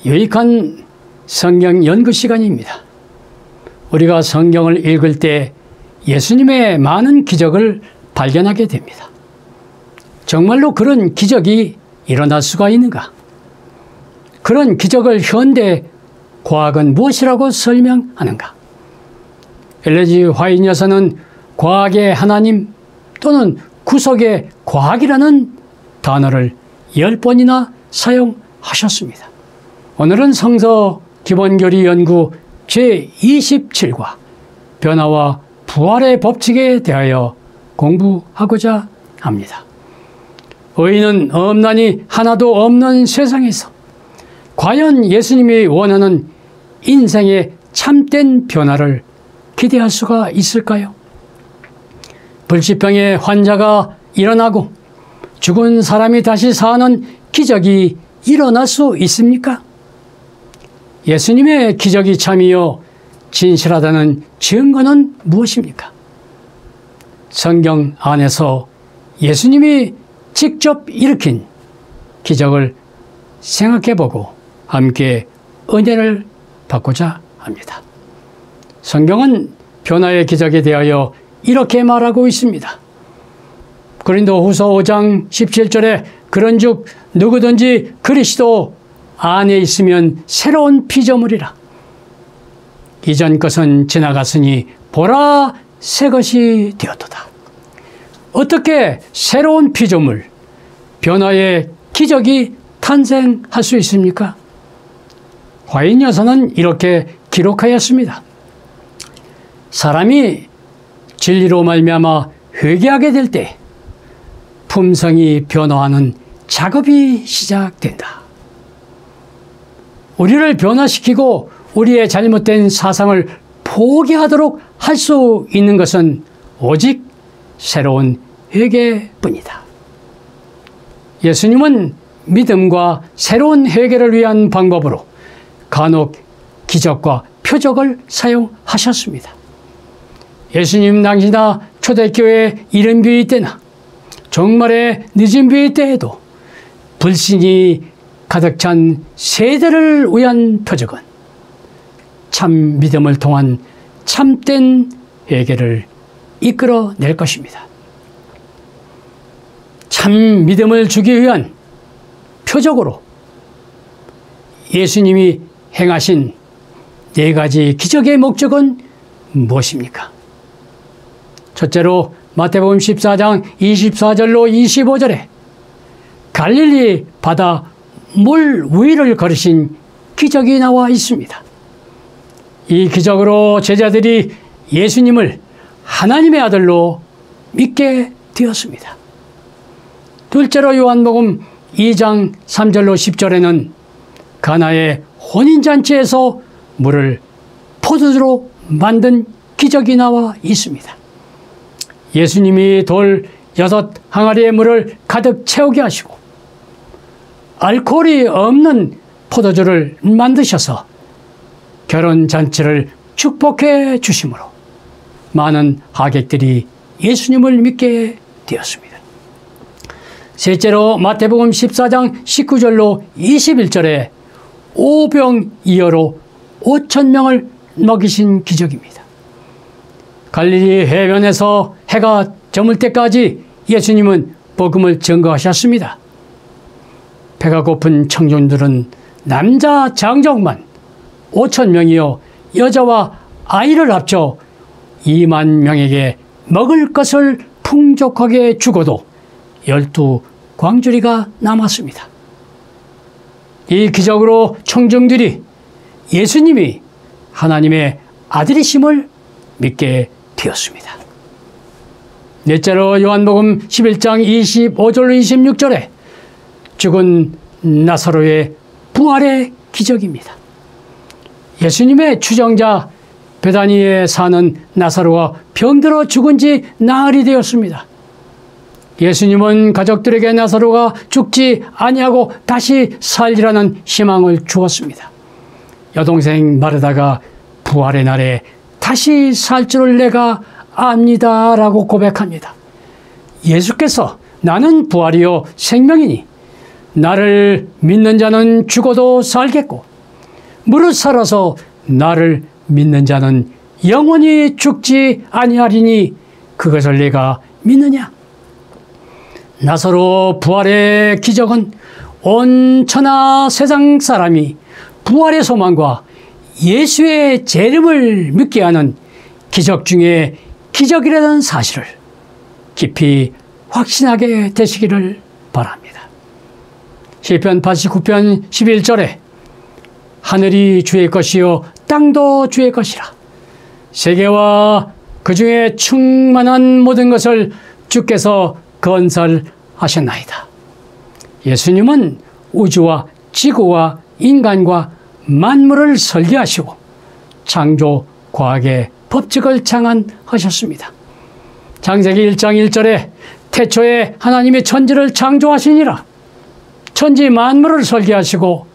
유익한 성경 연구 시간입니다. 우리가 성경을 읽을 때 예수님의 많은 기적을 발견하게 됩니다. 정말로 그런 기적이 일어날 수가 있는가? 그런 기적을 현대 과학은 무엇이라고 설명하는가? 엘렌 G. 화이트 여사는 과학의 하나님 또는 구속의 과학이라는 단어를 10번이나 사용하셨습니다. 오늘은 성서 기본교리 연구 제27과 변화와 부활의 법칙에 대하여 공부하고자 합니다. 의인은 없나니 하나도 없는 세상에서 과연 예수님이 원하는 인생의 참된 변화를 기대할 수가 있을까요? 불치병의 환자가 일어나고 죽은 사람이 다시 사는 기적이 일어날 수 있습니까? 예수님의 기적이 참이요 진실하다는 증거는 무엇입니까? 성경 안에서 예수님이 직접 일으킨 기적을 생각해보고 함께 은혜를 받고자 합니다. 성경은 변화의 기적에 대하여 이렇게 말하고 있습니다. 고린도후서 5장 17절에 그런즉 누구든지 그리스도 안에 있으면 새로운 피조물이라. 이전 것은 지나갔으니 보라 새 것이 되었도다. 어떻게 새로운 피조물, 변화의 기적이 탄생할 수 있습니까? 화이트 여사는 이렇게 기록하였습니다. 사람이 진리로 말미암아 회개하게 될 때 품성이 변화하는 작업이 시작된다. 우리를 변화시키고 우리의 잘못된 사상을 포기하도록 할 수 있는 것은 오직 새로운 회개뿐이다. 예수님은 믿음과 새로운 회개를 위한 방법으로 간혹 기적과 표적을 사용하셨습니다. 예수님 당시나 초대교회 이른비위 때나 종말의 늦은비위 때에도 불신이 가득 찬 세대를 위한 표적은 참 믿음을 통한 참된 회개를 이끌어낼 것입니다. 참 믿음을 주기 위한 표적으로 예수님이 행하신 4가지 기적의 목적은 무엇입니까? 첫째로 마태복음 14장 24절로 25절에 갈릴리 바다 물 위를 걸으신 기적이 나와 있습니다. 이 기적으로 제자들이 예수님을 하나님의 아들로 믿게 되었습니다. 둘째로 요한복음 2장 3절로 10절에는 가나의 혼인잔치에서 물을 포도주로 만든 기적이 나와 있습니다. 예수님이 돌 6항아리의 물을 가득 채우게 하시고 알코올이 없는 포도주를 만드셔서 결혼잔치를 축복해 주심으로 많은 하객들이 예수님을 믿게 되었습니다. 셋째로 마태복음 14장 19절로 21절에 오병이어로 5,000명을 먹이신 기적입니다. 갈릴리 해변에서 해가 저물 때까지 예수님은 복음을 전거하셨습니다. 배가 고픈 청중들은 남자 장정만 5,000명이요 여자와 아이를 합쳐 2만 명에게 먹을 것을 풍족하게 주고도 12광주리가 남았습니다. 이 기적으로 청중들이 예수님이 하나님의 아들이심을 믿게 되었습니다. 넷째로 요한복음 11장 25절로 26절에 죽은 나사로의 부활의 기적입니다. 예수님의 추종자 베다니에 사는 나사로가 병들어 죽은 지 나흘이 되었습니다. 예수님은 가족들에게 나사로가 죽지 아니하고 다시 살리라는 희망을 주었습니다. 여동생 마르다가 부활의 날에 다시 살 줄을 내가 압니다 라고 고백합니다. 예수께서 나는 부활이요 생명이니 나를 믿는 자는 죽어도 살겠고 무릇 살아서 나를 믿는 자는 영원히 죽지 아니하리니 그것을 네가 믿느냐? 나사로 부활의 기적은 온 천하 세상 사람이 부활의 소망과 예수의 재림을 믿게 하는 기적 중에 기적이라는 사실을 깊이 확신하게 되시기를 바랍니다. 시편 89편 11절에 하늘이 주의 것이요 땅도 주의 것이라. 세계와 그 중에 충만한 모든 것을 주께서 건설하셨나이다. 예수님은 우주와 지구와 인간과 만물을 설계하시고 창조 과학의 법칙을 창안하셨습니다. 창세기 1장 1절에 태초에 하나님이 천지를 창조하시니라. 천지 만물을 설계하시고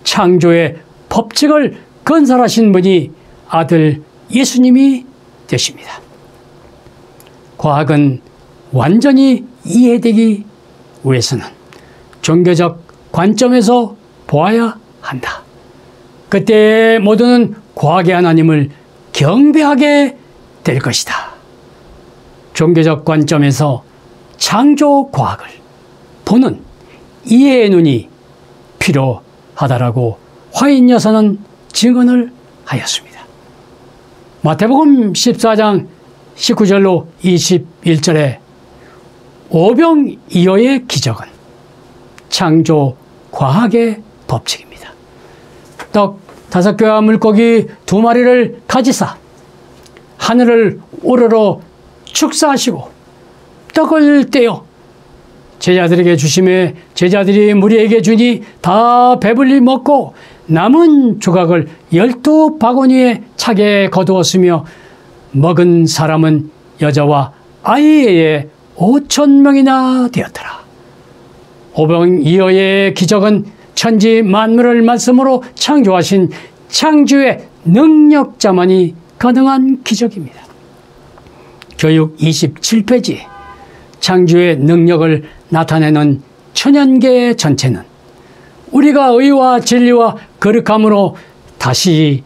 창조의 법칙을 건설하신 분이 아들 예수님이 되십니다. 과학은 완전히 이해되기 위해서는 종교적 관점에서 보아야 한다. 그때 모두는 과학의 하나님을 경배하게 될 것이다. 종교적 관점에서 창조 과학을 보는 이해의 눈이 필요하다라고 화인 여사는 증언을 하였습니다. 마태복음 14장 19절로 21절에 오병이어의 기적은 창조 과학의 법칙입니다. 떡 5개와 물고기 2마리를 가지사 하늘을 우러러 축사하시고 떡을 떼어 제자들에게 주심에 제자들이 무리에게 주니 다 배불리 먹고 남은 조각을 12바구니에 차게 거두었으며 먹은 사람은 여자와 아이에 5,000명이나 되었더라. 오병이어의 기적은 천지 만물을 말씀으로 창조하신 창조의 능력자만이 가능한 기적입니다. 교육 27페이지 창조의 능력을 나타내는 천연계 전체는 우리가 의와 진리와 거룩함으로 다시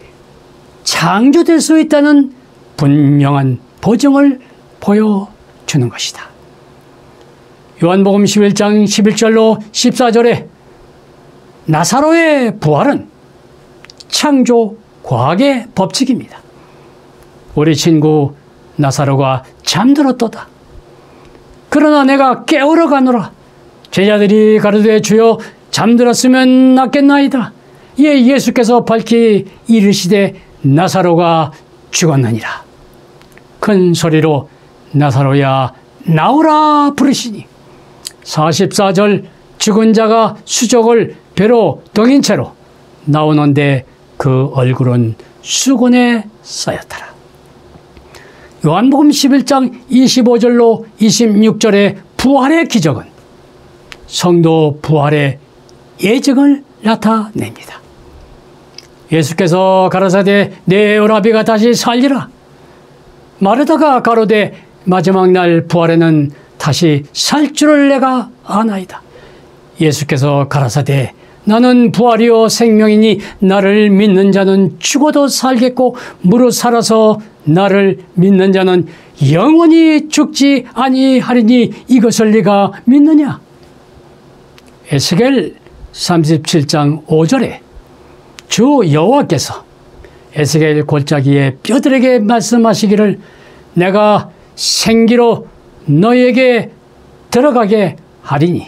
창조될 수 있다는 분명한 보증을 보여주는 것이다. 요한복음 11장 11절로 14절에 나사로의 부활은 창조 과학의 법칙입니다. 우리 친구 나사로가 잠들었도다. 그러나 내가 깨우러 가노라. 제자들이 가로되 주여 잠들었으면 낫겠나이다. 이에 예수께서 밝히 이르시되 나사로가 죽었느니라. 큰 소리로 나사로야 나오라 부르시니 44절 죽은 자가 수족을 배로 동인 채로 나오는데 그 얼굴은 수건에 쌓였더라. 요한복음 11장 25절로 26절의 부활의 기적은 성도 부활의 예증을 나타냅니다. 예수께서 가라사대 내 오라비가 다시 살리라. 마르다가 가로되 마지막 날 부활에는 다시 살 줄을 내가 아나이다. 예수께서 가라사대 나는 부활이요 생명이니 나를 믿는 자는 죽어도 살겠고 무릇 살아서 나를 믿는 자는 영원히 죽지 아니하리니 이것을 네가 믿느냐? 에스겔 37장 5절에 주 여호와께서 에스겔 골짜기의 뼈들에게 말씀하시기를 내가 생기로 너희에게 들어가게 하리니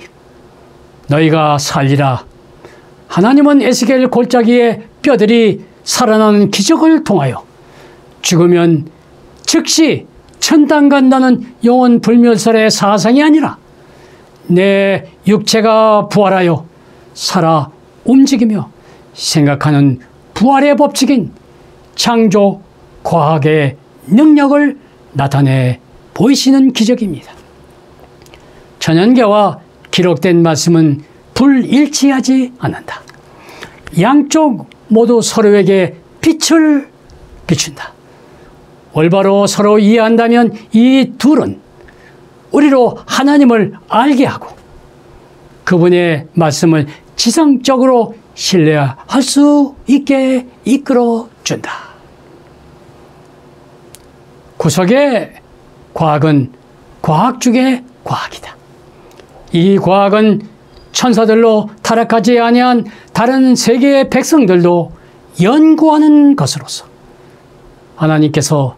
너희가 살리라. 하나님은 에스겔 골짜기의 뼈들이 살아나는 기적을 통하여 죽으면 즉시 천당 간다는 영원 불멸설의 사상이 아니라 내 육체가 부활하여 살아 움직이며 생각하는 부활의 법칙인 창조 과학의 능력을 나타내 보이시는 기적입니다. 천연계와 기록된 말씀은 불일치하지 않는다. 양쪽 모두 서로에게 빛을 비춘다. 올바로 서로 이해한다면 이 둘은 우리로 하나님을 알게 하고 그분의 말씀을 지성적으로 신뢰할 수 있게 이끌어 준다. 구석의 과학은 과학 중의 과학이다. 이 과학은 천사들로 타락하지 아니한 다른 세계의 백성들도 연구하는 것으로서 하나님께서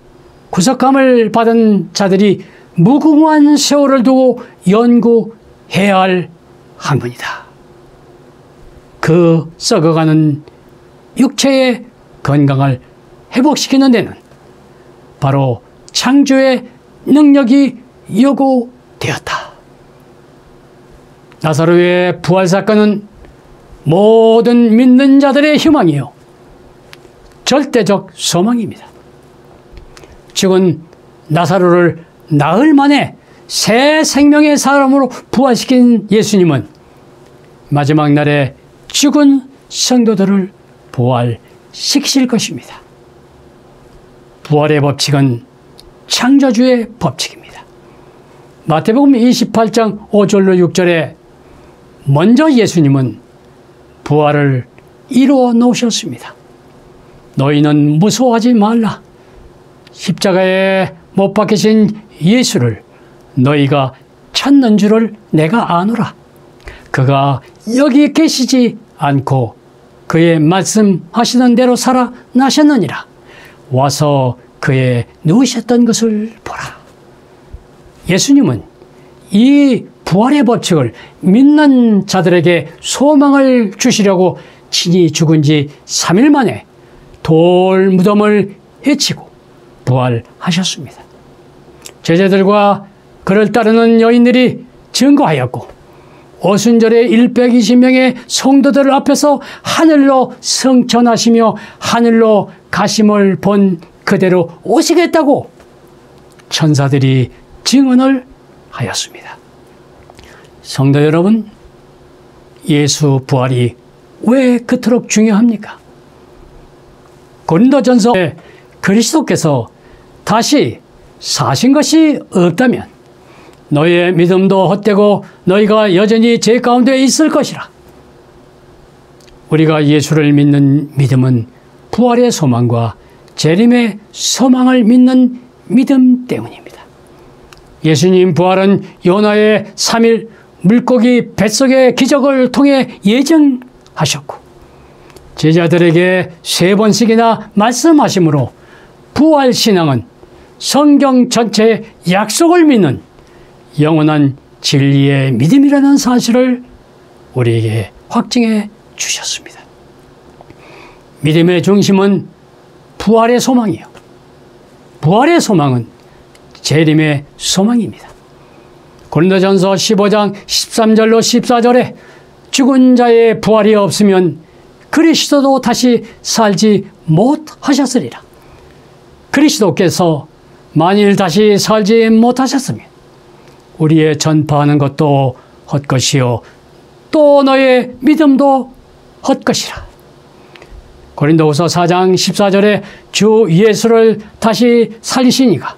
구속함을 받은 자들이 무궁한 세월을 두고 연구해야 할 학문이다. 그 썩어가는 육체의 건강을 회복시키는 데는 바로 창조의 능력이 요구되었다. 나사로의 부활 사건은 모든 믿는 자들의 희망이요 절대적 소망입니다. 죽은 나사로를 나흘 만에 새 생명의 사람으로 부활시킨 예수님은 마지막 날에 죽은 성도들을 부활시키실 것입니다. 부활의 법칙은 창조주의 법칙입니다. 마태복음 28장 5절로 6절에 먼저 예수님은 부활을 이루어 놓으셨습니다. 너희는 무서워하지 말라. 십자가에 못 박히신 예수를 너희가 찾는 줄을 내가 아노라. 그가 여기 계시지 않고 그의 말씀하시는 대로 살아나셨느니라. 와서 그의 누우셨던 것을 보라. 예수님은 이 부활의 법칙을 믿는 자들에게 소망을 주시려고 친히 죽은 지 3일 만에 돌 무덤을 헤치고 부활하셨습니다. 제자들과 그를 따르는 여인들이 증거하였고 오순절에 120명의 성도들 앞에서 하늘로 승천하시며 하늘로 가심을 본 그대로 오시겠다고 천사들이 증언을 하였습니다. 성도 여러분, 예수 부활이 왜 그토록 중요합니까? 고린도전서에 그리스도께서 다시 사신 것이 없다면 너희의 믿음도 헛되고 너희가 여전히 죄 가운데 있을 것이라. 우리가 예수를 믿는 믿음은 부활의 소망과 재림의 소망을 믿는 믿음 때문입니다. 예수님 부활은 요나의 3일 물고기 뱃속의 기적을 통해 예정하셨고 제자들에게 3번씩이나 말씀하심으로 부활신앙은 성경 전체의 약속을 믿는 영원한 진리의 믿음이라는 사실을 우리에게 확증해 주셨습니다. 믿음의 중심은 부활의 소망이요. 부활의 소망은 재림의 소망입니다. 고린도전서 15장 13절로 14절에 죽은 자의 부활이 없으면 그리스도도 다시 살지 못하셨으리라. 그리스도께서 만일 다시 살지 못하셨으면 우리의 전파하는 것도 헛것이요 또 너의 믿음도 헛것이라. 고린도후서 4장 14절에 주 예수를 다시 살리시니가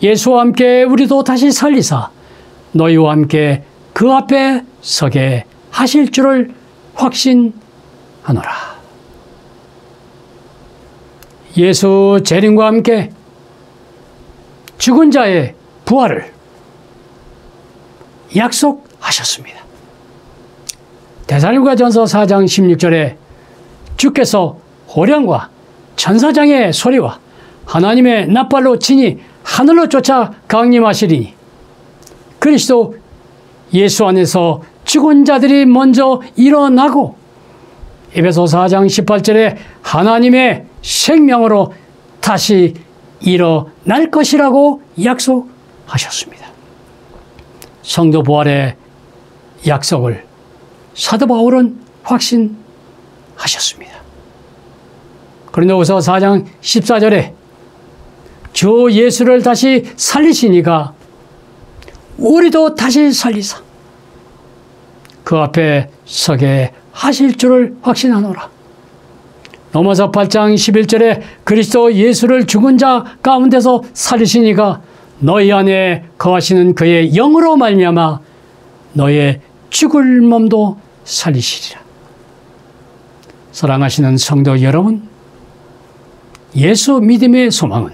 예수와 함께 우리도 다시 살리사 너희와 함께 그 앞에 서게 하실 줄을 확신하노라. 예수 재림과 함께 죽은 자의 부활을 약속하셨습니다. 데살로니가전서 4장 16절에 주께서 호령과 천사장의 소리와 하나님의 낫발로 친히 하늘로 쫓아 강림하시리니 그리스도 예수 안에서 죽은 자들이 먼저 일어나고 에베소 4장 18절에 하나님의 생명으로 다시 일어날 것이라고 약속하셨습니다. 성도 부활의 약속을 사도 바울은 확신하셨습니다. 고린도후서 4장 14절에 주 예수를 다시 살리시니가 우리도 다시 살리사 그 앞에 서게 하실 줄을 확신하노라. 로마서 8장 11절에 그리스도 예수를 죽은 자 가운데서 살리시니가 너희 안에 거하시는 그의 영으로 말미암아 너의 죽을 몸도 살리시리라. 사랑하시는 성도 여러분, 예수 믿음의 소망은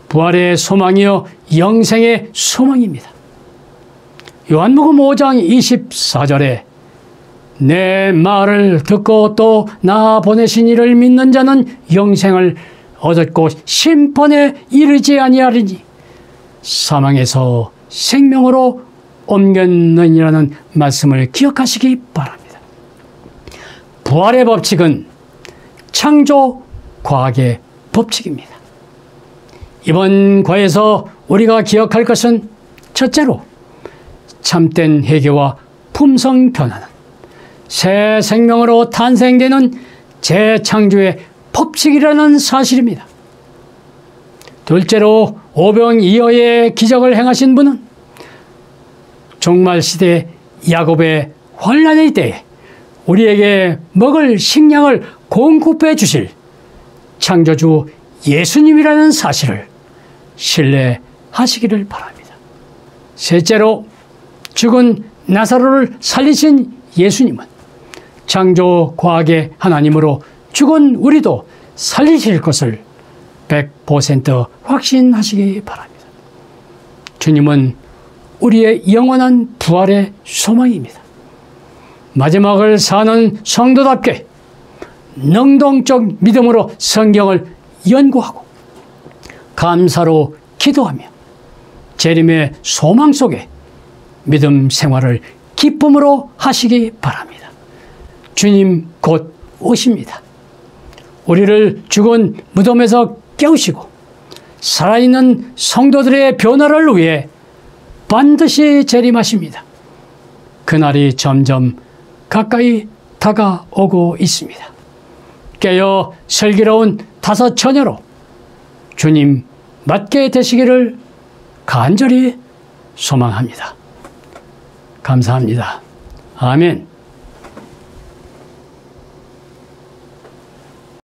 부활의 소망이요 영생의 소망입니다. 요한복음 5장 24절에 내 말을 듣고 또 나 보내신 이를 믿는 자는 영생을 얻었고 심판에 이르지 아니하리니 사망에서 생명으로 옮겼느니라는 말씀을 기억하시기 바랍니다. 부활의 법칙은 창조 과학의 법칙입니다. 이번 과에서 우리가 기억할 것은 첫째로 참된 회개와 품성 변화는 새 생명으로 탄생되는 재창조의 법칙이라는 사실입니다. 둘째로 오병이어의 기적을 행하신 분은 종말시대 야곱의 환난의 때에 우리에게 먹을 식량을 공급해 주실 창조주 예수님이라는 사실을 신뢰하시기를 바랍니다. 셋째로 죽은 나사로를 살리신 예수님은 창조 과학의 하나님으로 죽은 우리도 살리실 것을 100% 확신하시기 바랍니다. 주님은 우리의 영원한 부활의 소망입니다. 마지막을 사는 성도답게 능동적 믿음으로 성경을 연구하고 감사로 기도하며 재림의 소망 속에 믿음 생활을 기쁨으로 하시기 바랍니다. 주님 곧 오십니다. 우리를 죽은 무덤에서 깨우시고 살아있는 성도들의 변화를 위해 반드시 재림하십니다. 그날이 점점 가까이 다가오고 있습니다. 깨어 슬기로운 다섯 처녀로 주님 맞게 되시기를 간절히 소망합니다. 감사합니다. 아멘.